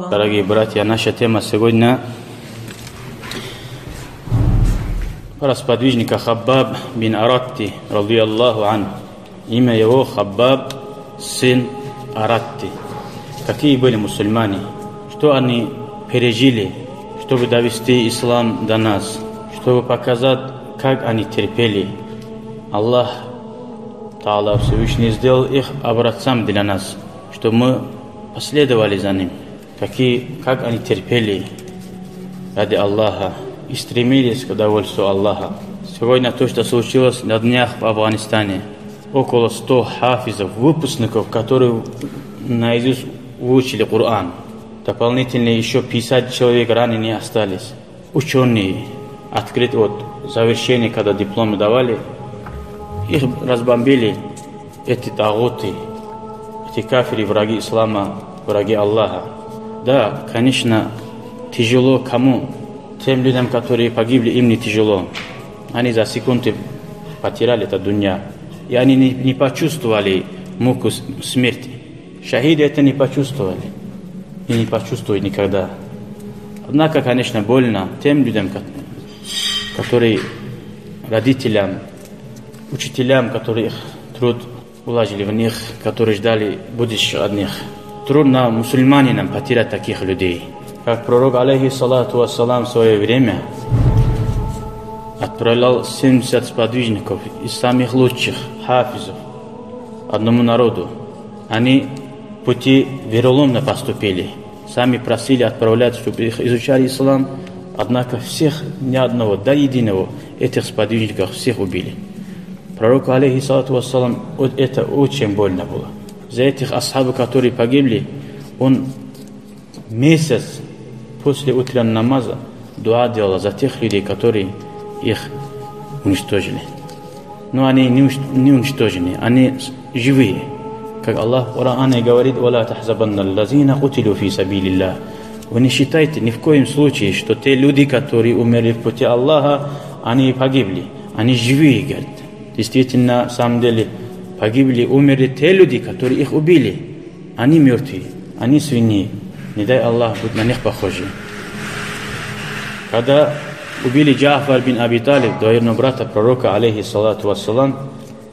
Дорогие братья, наша тема сегодня про сподвижника Хаббаб бин Аратти, ради Аллаху ан. Имя его Хаббаб, сын Аратти. Какие были мусульмане, что они пережили, чтобы довести ислам до нас, чтобы показать, как они терпели. Аллах Та'ала Всевышний сделал их образцом для нас, чтобы мы последовали за ним. Как они терпели ради Аллаха и стремились к удовольствию Аллаха. Сегодня то, что случилось на днях в Афганистане. Около 100 хафизов, выпускников, которые наизусть выучили Коран. Дополнительно еще 50 человек раненые остались. Ученые, открыт от завершения, когда дипломы давали, их разбомбили эти тагуты, эти кафиры, враги ислама, враги Аллаха. Да, конечно, тяжело кому? Тем людям, которые погибли, им не тяжело. Они за секунды потеряли эту дунья. И они не почувствовали муку смерти. Шахиды это не почувствовали. И не почувствуют никогда. Однако, конечно, больно тем людям, которые родителям, учителям, которые их труд вложили в них, которые ждали будущего от них. Трудно мусульманинам потерять таких людей. Как пророк, алейхиссалату вассалам, в свое время отправлял 70 сподвижников из самых лучших хафизов одному народу. Они пути вероломно поступили. Сами просили отправлять, чтобы их изучали ислам. Однако всех, ни одного, до единого этих сподвижников всех убили. Пророку, алейхиссалату вассалам, это очень больно было. За этих асхабов, которые погибли, он месяц после утреннего намаза дуа делал за тех людей, которые их уничтожили. Но они не уничтожены, они живые. Как Аллах в Коране говорит: «Вала тахзабанна аллазина кутилу фи сабилиллях». Вы не считайте ни в коем случае, что те люди, которые умерли в пути Аллаха, они погибли. Они живые, говорят. Действительно, на самом деле, погибли, умерли те люди, которые их убили. Они мертвые, они свиньи. Не дай Аллах быть на них похожи. Когда убили Джафар бин Аби Талиб, двоюродного брата пророка, алейхиссалату вассалам,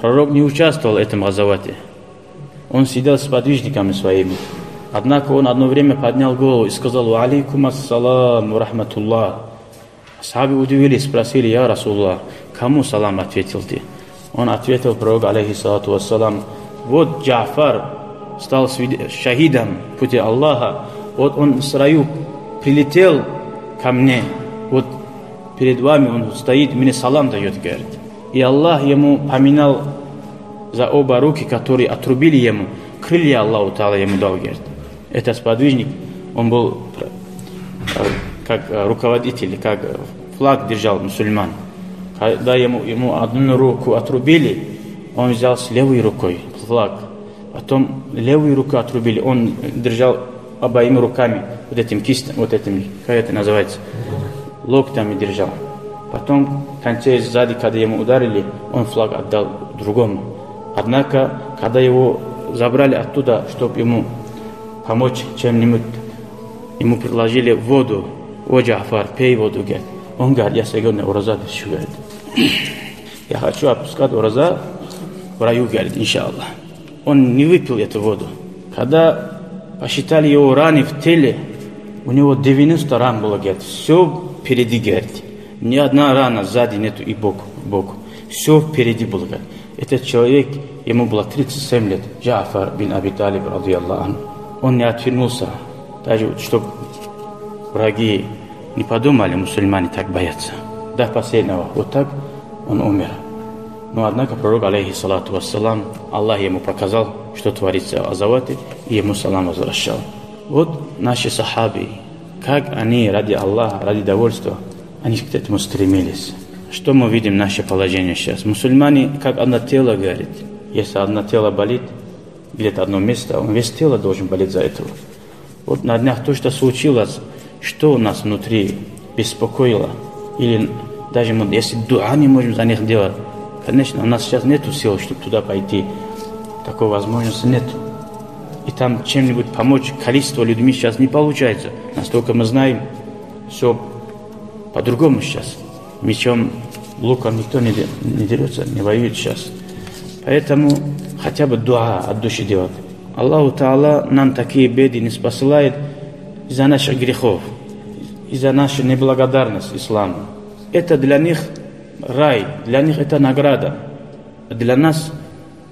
пророк не участвовал в этом газавате. Он сидел с подвижниками своими. Однако он одно время поднял голову и сказал: «Ва алейкум ассалам ва рахматуллах». Асхабы удивились, спросили: «Я Расулаллах, кому салам ответил ты?» Он ответил, пророк, алейхиссалату вассалам: «Вот Джафар стал шахидом в пути Аллаха. Вот он с раю прилетел ко мне. Вот перед вами он стоит, мне салам дает», говорит. И Аллах ему поминал за оба руки, которые отрубили ему. Крылья Аллаху Та'ала ему дал, говорит. Этот сподвижник, он был как руководитель, как флаг держал мусульман. Когда ему одну руку отрубили, он взял с левой рукой флаг. Потом левую руку отрубили, он держал обоими руками, вот этим кистом, вот этим, как это называется, локтями держал. Потом в конце сзади, когда ему ударили, он флаг отдал другому. Однако, когда его забрали оттуда, чтобы ему помочь чем-нибудь, ему предложили воду. «О, Джафар, пей воду», говорит. Он говорит: «Я сегодня ураза держу», говорит. «Я хочу опускать ураза в раю», говорит, иншаллах. Он не выпил эту воду. Когда посчитали его раны в теле, у него 90 ран было, говорит. Все впереди, говорит. Ни одна рана сзади нету и боку. Все впереди было, говорит. Этот человек, ему было 37 лет, Джафар бин Аби Талиб, ради Аллаху. Он не отвернулся, даже чтобы враги не подумали, мусульмане так боятся. До последнего. Вот так он умер. Но однако пророк, алейхиссалату вассалам, Аллах ему показал, что творится в азавате, и ему салам возвращал. Вот наши сахаби, как они ради Аллаха, ради довольства, они к этому стремились. Что мы видим в наше положение сейчас? Мусульмане, как одно тело, говорит. Если одно тело болит, где-то одно место, он весь тело должен болеть за этого. Вот на днях то, что случилось, что у нас внутри беспокоило, или даже если дуа не можем за них делать, конечно, у нас сейчас нету сил, чтобы туда пойти. Такой возможности нету. и там чем-нибудь помочь количество людьми сейчас не получается. Настолько мы знаем, все по-другому сейчас. Мечом, луком никто не дерется, не воюет сейчас. Поэтому хотя бы дуа от души делать. Аллаху Та'ала нам такие беды не спасает из-за наших грехов, из-за нашей неблагодарности исламу. Это для них рай, для них это награда. Для нас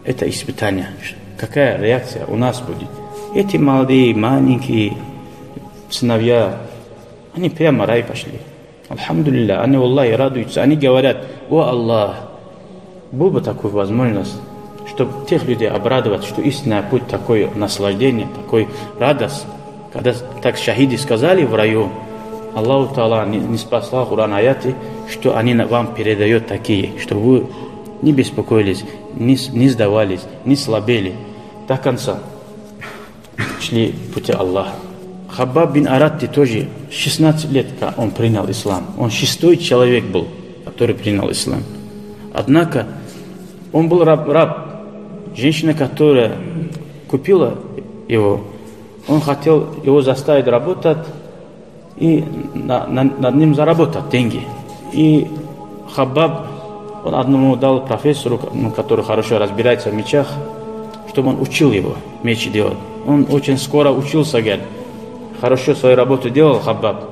это испытание. Какая реакция у нас будет? Эти молодые, маленькие сыновья, они прямо в рай пошли. Алхамдулилля, они Аллахи радуются. Они говорят: о Аллах, был бы такой возможность, чтобы тех людей обрадовать, что истинный путь такое наслаждение, такой радость. Когда так шахиды сказали в раю, Аллаху Та'ала не спасал Куран аяты, что они вам передают такие, что вы не беспокоились, не сдавались, не слабели. До конца шли пути Аллаха. Хаббаб бин Аратти тоже 16 лет, как он принял ислам. Он 6-й человек был, который принял ислам. Однако он был раб. Женщина, которая купила его, он хотел его заставить работать и над ним заработать деньги. И Хаббаб, он одному дал профессору, который хорошо разбирается в мечах, чтобы он учил его мечи делать. Он очень скоро учился, говорит. Хорошо свою работу делал Хаббаб.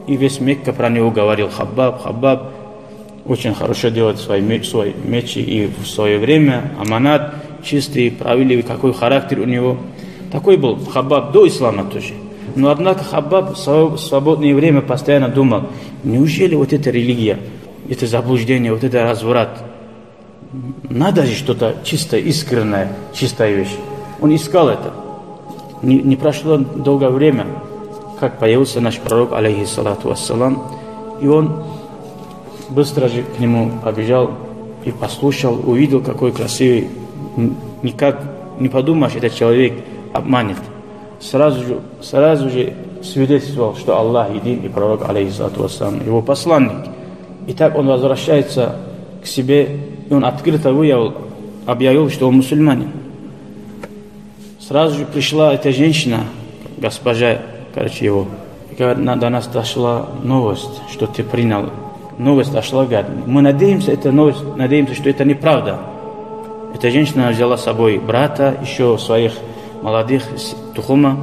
И весь Мекка про него говорил: Хаббаб очень хорошо делает свои мечи и в свое время. Аманат, чистый, правильный, какой характер у него. Такой был Хаббаб до ислама тоже. Но однако Хаббаб в свободное время постоянно думал: неужели вот эта религия, это заблуждение, вот это разврат, надо же что-то чистое, искреннее, чистая вещь. Он искал это. Не прошло долгое время, как появился наш пророк, алейхиссалату вассалам, и он быстро же к нему побежал и послушал, увидел, какой красивый. Никак не подумаешь, этот человек обманет. Сразу же свидетельствовал, что Аллах един и пророк, алейхиссалату вассалам, его посланник. И так он возвращается к себе, и он открыто объявил, что он мусульманин. Сразу же пришла эта женщина, госпожа, его, и говорит: до нас дошла новость, что ты принял. Новость дошла, говорит: мы надеемся, что это неправда. Эта женщина взяла с собой брата, еще своих молодых из Тухума.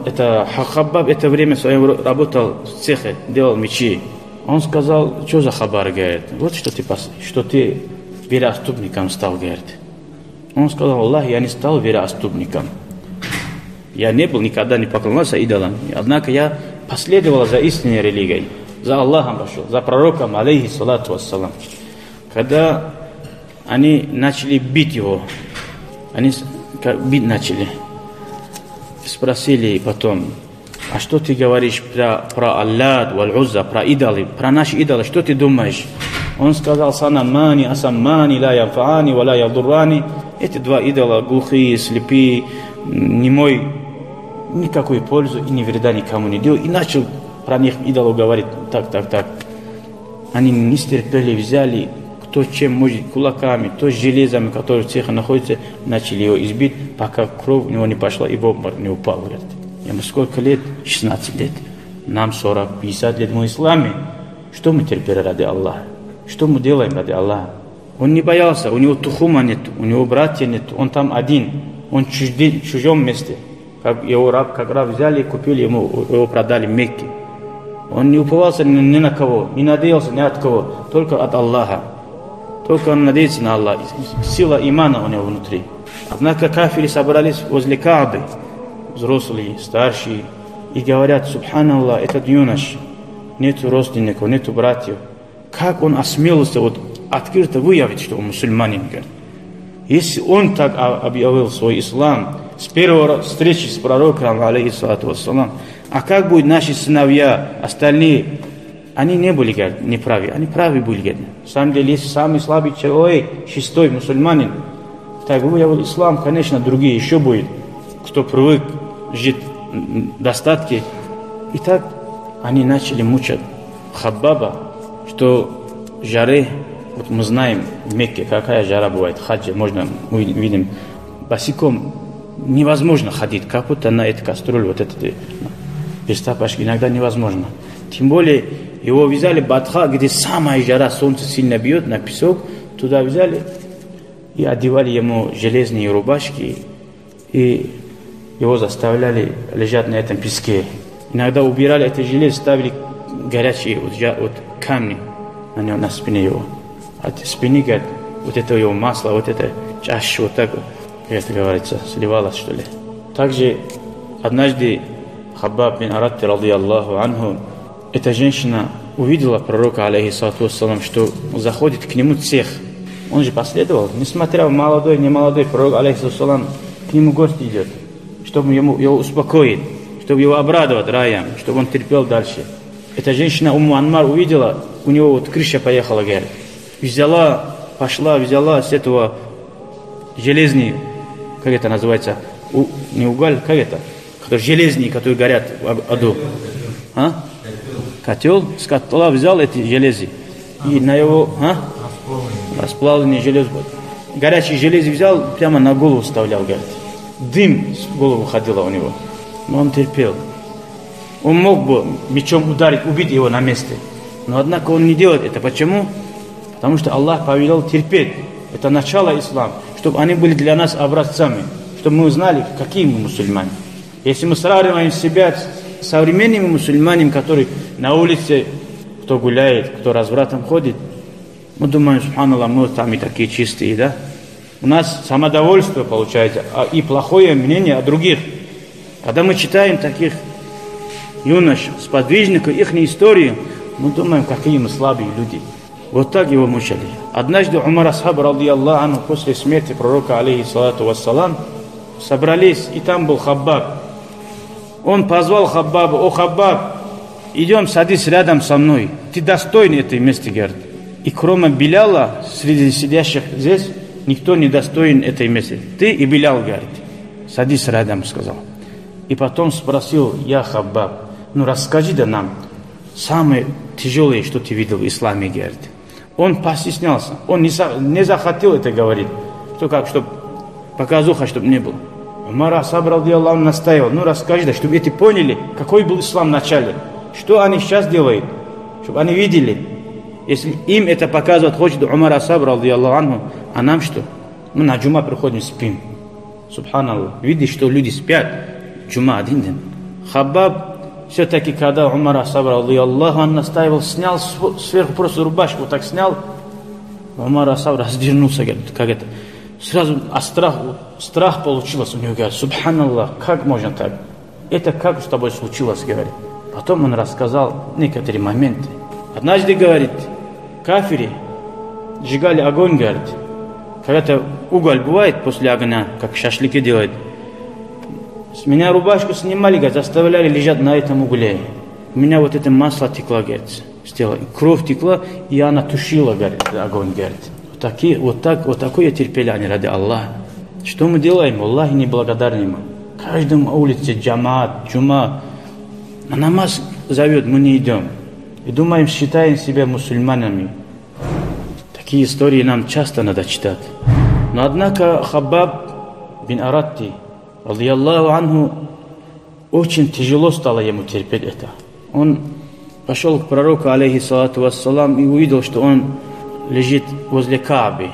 Это Хаббаб это время свое работал в цехе, делал мечи. Он сказал: что за хабар, говорит, вот что ты вероотступником стал, говорит. Он сказал: Аллах, я не стал вероотступником. Я никогда не поклонялся идолам. Однако я последовал за истинной религией. За Аллахом пошел, за пророком, алейхиссалату вассалам. Когда они начали бить его, бить начали, спросили потом: а что ты говоришь про Аллат, валь-Узза, про идолы, про наши идолы, что ты думаешь? Он сказал: санамани, асаммани, ла янфаани, ва ла ядуррани. Эти два идола, глухие, слепые, немой, никакой пользы и ни вреда никому не делают. И начал про них идолу говорить так. Они не стерпели, взяли, кто чем может, кулаками, кто с железами, которые в цехе находятся, начали его избить, пока кровь у него не пошла и в обморок не упал, говорит. Ему сколько лет? 16 лет. Нам 40-50 лет в исламе. Что мы терпели ради Аллаха? Что мы делаем ради Аллаха? Он не боялся, у него тухума нет, у него братья нет, он там один, он в чужом месте. Как раб взяли, купили ему, его продали в Мекке. Он не уповался ни на кого, не надеялся ни от кого, только от Аллаха. Только он надеется на Аллаха. Сила имана у него внутри. Однако кафиры собрались возле Каабы, взрослые, старшие, и говорят: субханаллах, этот юнош, нету родственников, нету братьев. Как он осмелился открыто выявить, что он мусульманин? Если он так объявил свой ислам с первой встречи с пророком, алейхиссалату вассалам, а как будут наши сыновья, остальные? Они не были, говорят, неправы, они правы были, говорят. На самом деле, если самый слабый человек, 6-й мусульманин, так выявил ислам, конечно, другие еще будет, кто привык жить в достатке. И так они начали мучать Хаббаба, что жары, вот мы знаем в Мекке, какая жара бывает, в хаджи, мы видим, босиком невозможно ходить, как будто на эту кастрюлю, вот это без тапочки иногда невозможно. Тем более его взяли Бадха, где самая жара, солнце сильно бьет, на песок, туда взяли и одевали ему железные рубашки, и его заставляли лежать на этом песке. Иногда убирали это железо, ставили горячие вот камни на спине его. От спины, говорит, вот это его масло, вот это чаще вот так, как это говорится, сливалось, что ли. Также однажды Хаббаб бин Аратти, радийаллаху анху, эта женщина увидела пророка, алейхиссалату вассалам, что заходит к нему цех. Он же последовал, несмотря молодой, не молодой, пророк, алейхиссалату вассалам, к нему гость идет, чтобы его успокоить, чтобы его обрадовать раем, чтобы он терпел дальше. Эта женщина Умму Анмар увидела, у него вот крыша поехала, говорит. Взяла с этого железный, как это называется, не уголь, как это, которые железные, которые горят в аду. Котел, с котла взял эти железы и на его расплавленный желез, горячий желез взял, прямо на голову вставлял, говорит. Дым с головы ходило у него, но он терпел. Он мог бы мечом ударить, убить его на месте, но однако он не делает это. Почему? Потому что Аллах повелел терпеть. Это начало ислама, чтобы они были для нас образцами, чтобы мы узнали, какие мы мусульмане. Если мы сравниваем себя с современными мусульманами, которые на улице, кто гуляет, кто развратом ходит, мы думаем, субханаллах, мы там и такие чистые, да? У нас самодовольство получается, и плохое мнение о других. Когда мы читаем таких юнош, сподвижников, их историю, мы думаем, какие мы слабые люди. Вот так его мучили. Однажды Умар асхаб, радийаллаху анху, после смерти пророка, алейхиссалату вассалам, собрались, и там был Хаббаб. Он позвал Хаббаба: о Хаббаб, идем, садись рядом со мной, ты достоин этой места, говорит. И кроме Биляла, среди сидящих здесь, никто не достоин этой места. Ты и Билял, говорит, садись рядом, сказал. И потом спросил: я Хаббаб, ну расскажи да нам самое тяжелое, что ты видел в исламе, говорит. Он постеснялся, он не захотел это говорить, чтобы показуха, чтобы не было. Умар асхаб, радийаллаху анху, настаивал: ну расскажи, да, чтобы эти поняли, какой был ислам в начале, что они сейчас делают, чтобы они видели. Если им это показывать хочет Умар асхаб, радийаллаху анху, а нам что? Мы на джума приходим, спим. Субханаллах, видишь, что люди спят, джума один день. Хаббаб все-таки, когда Умар асхаб, радийаллаху анху, настаивал, снял сверху просто рубашку, так снял, Умар асхаб развернулся, говорит, как это, сразу страх получилось у него, говорит, субханаллах, как можно так? Это как с тобой случилось, говорит. Потом он рассказал некоторые моменты. Однажды, говорит, кафири сжигали огонь, говорит. Когда-то уголь бывает после огня, как шашлыки делают. С меня рубашку снимали, говорит, заставляли лежать на этом угле. У меня вот это масло текло, говорит, с тела. Кровь текла, и она тушила, говорит, огонь, говорит. Вот такое терпение ради Аллаха. Что мы делаем? Аллаху неблагодарны мы. Каждом улице джамаат, джума. На намаз зовет, мы не идем. И думаем, считаем себя мусульманами. Такие истории нам часто надо читать. Но однако Хаббаб бин Аратти, радийаллаху анху, очень тяжело стало ему терпеть это. Он пошел к пророку, алейхиссалату вассалам, и увидел, что он лежит возле Каабы.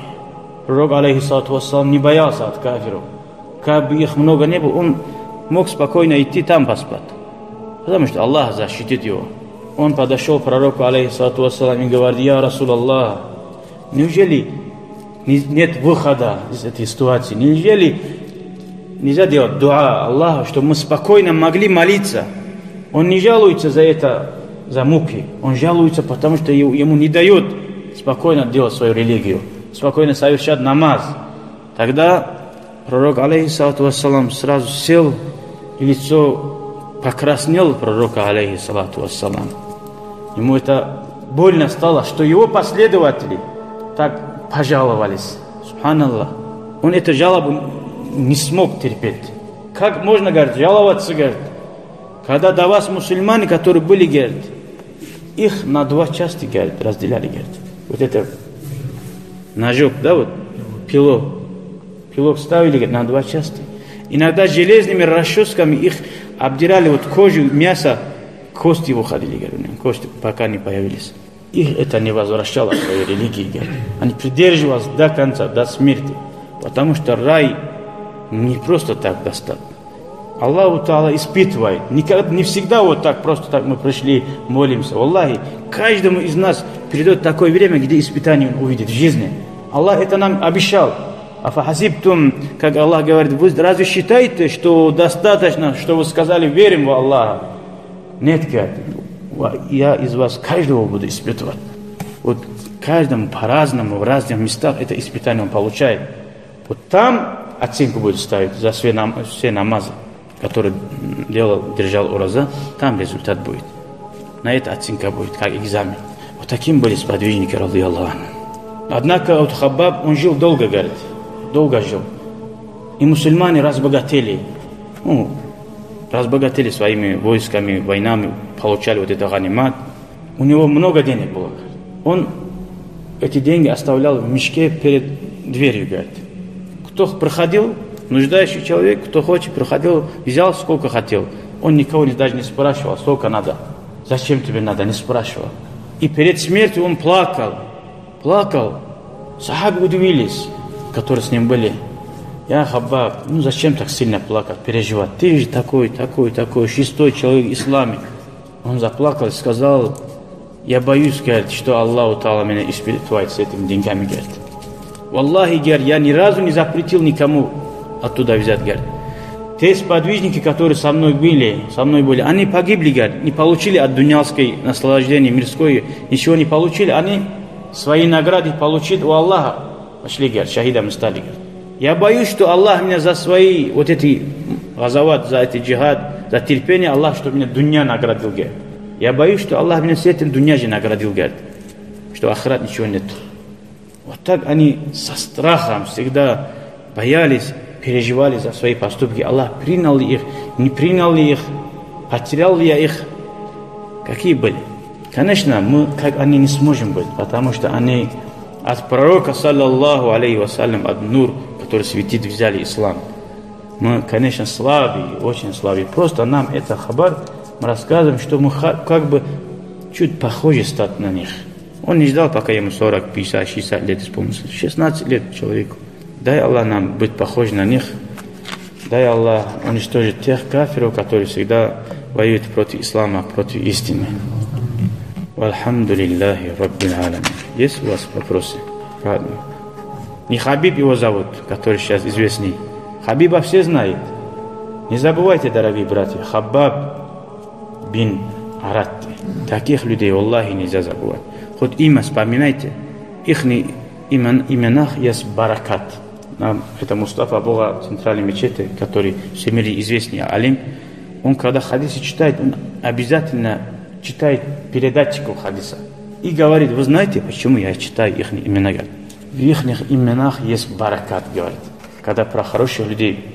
Пророк, алейхиссалату вассалам, не боялся от кафиров. Каабы их много не было, он мог спокойно идти там поспать, потому что Аллах защитит его. Он подошел к пророку, алейхиссалату вассалам, и говорит: я Расул Аллах, неужели нет выхода из этой ситуации? Неужели нельзя делать дуа Аллаху, чтобы мы спокойно могли молиться? Он не жалуется за это, за муки. Он жалуется, потому что ему не дает спокойно делать свою религию, спокойно совершать намаз. Тогда пророк, алейхиссалату вассалам, сразу сел, и лицо покраснело пророка, алейхиссалату вассалам. Ему это больно стало, что его последователи так пожаловались. Субханаллах. Он эту жалобу не смог терпеть. Как можно, говорит, жаловаться, говорит, когда до вас мусульмане, которые были, говорит, их на два части, говорит, разделяли, говорит. Вот это ножок, да, вот, пилок ставили, говорит, на два части. Иногда железными расческами их обдирали, вот кожу, мясо, кости выходили, говорят, кости пока не появились. Их это не возвращало к своей религии, говорят. Они придерживались до конца, до смерти. Потому что рай не просто так достат. Аллаху Та'ала испытывает. Никогда, не всегда вот так, просто так мы пришли, молимся. Аллахи, каждому из нас придет такое время, где испытание он увидит в жизни. Аллах это нам обещал. Афахасибтум, как Аллах говорит, вы разве считаете, что достаточно, что вы сказали, верим в Аллаха? Нет, говорит, я из вас каждого буду испытывать. Вот каждому по-разному, в разных местах это испытание он получает. Вот там оценку будет ставить за все намазы, которые держал ураза, там результат будет. На это оценка будет, как экзамен. Вот таким были сподвижники, ради Аллаху. Однако вот Хаббаб, он жил долго, говорит, долго жил. И мусульмане разбогатели. Разбогатели своими войсками, войнами, получали вот это ганимат. У него много денег было. Он эти деньги оставлял в мешке перед дверью, говорит. Кто проходил, нуждающий человек, кто хочет, проходил, взял сколько хотел. Он никого даже не спрашивал, сколько надо. Зачем тебе надо, не спрашивал. И перед смертью он плакал. Сахабы удивились, которые с ним были. Я Хаббаб, зачем так сильно плакать, переживать? Ты же такой, шестой человек в исламе. Он заплакал и сказал, я боюсь, говорит, что Аллаху Та'ала меня испытывает с этими деньгами, говорит. Валлахи, говорит, я ни разу не запретил никому оттуда взять, говорит. Те сподвижники, которые со мной были, они погибли, говорит, не получили от дуньялской наслаждения, мирской, ничего не получили, они свои награды получили у Аллаха. Пошли, говорит, шахидами стали, говорит. Я боюсь, что Аллах меня за свои вот эти газават, за эти джихад, за терпение Аллах, чтобы меня дунья наградил, говорит. Я боюсь, что Аллах меня с этим дунья же наградил, говорит, что ахрат ничего нет. Вот так они со страхом всегда боялись, переживали за свои поступки. Аллах принял ли их, не принял ли их, потерял ли я их, какие были. Конечно, мы, как они, не сможем быть, потому что они от пророка, саллаллаху алейхи вассалям, от нур, который светит, взяли ислам. Мы, конечно, слабые, очень слабые. Просто нам это хабар, мы рассказываем, что мы как бы чуть похожи стать на них. Он не ждал, пока ему 40, 50, 60 лет исполнилось. 16 лет человеку. Дай Аллах нам быть похожи на них. Дай Аллах уничтожить тех кафиров, которые всегда воюют против ислама, против истины. Вальхамдулиллахи раббил алямин. Есть у вас вопросы? Правда. Не Хабиб его зовут, который сейчас известный. Хабиба все знают. Не забывайте, дорогие братья, Хаббаб бин Аратти. Таких людей, Аллахи, нельзя забывать. Хоть имя вспоминайте, их именах есть баракат. Это Мустафа Бога, центральной мечети, который в мире известный алим. Он, когда хадисы читает, он обязательно читает передатчиков хадиса. И говорит, вы знаете, почему я читаю их имена? В их именах есть баракат, говорит. Когда про хороших людей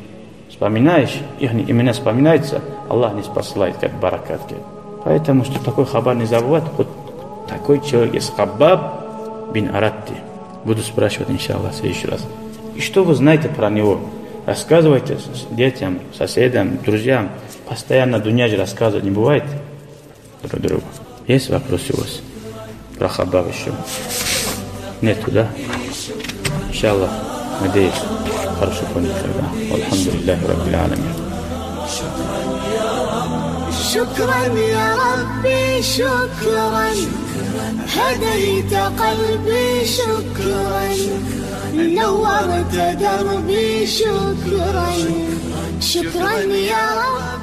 вспоминаешь, их имена вспоминаются, Аллах не спасает, как баракат. Поэтому, что такой хабар не забывать, вот такой человек есть Хаббаб бин Аратти. Буду спрашивать, иншаллах, в следующий раз. И что вы знаете про него? Рассказывайте детям, соседям, друзьям. Постоянно дунья же рассказывать не бывает друг другу. Есть вопросы у вас про Хаббаб еще? Нету, да? Иншаллах, надеюсь, хорошо понял тогда. Алхамдулиллахи раббил алямин. شكرا يا ربي شكرا هديت قلبي شكرا نورت دربي شكرا شكرا يا رب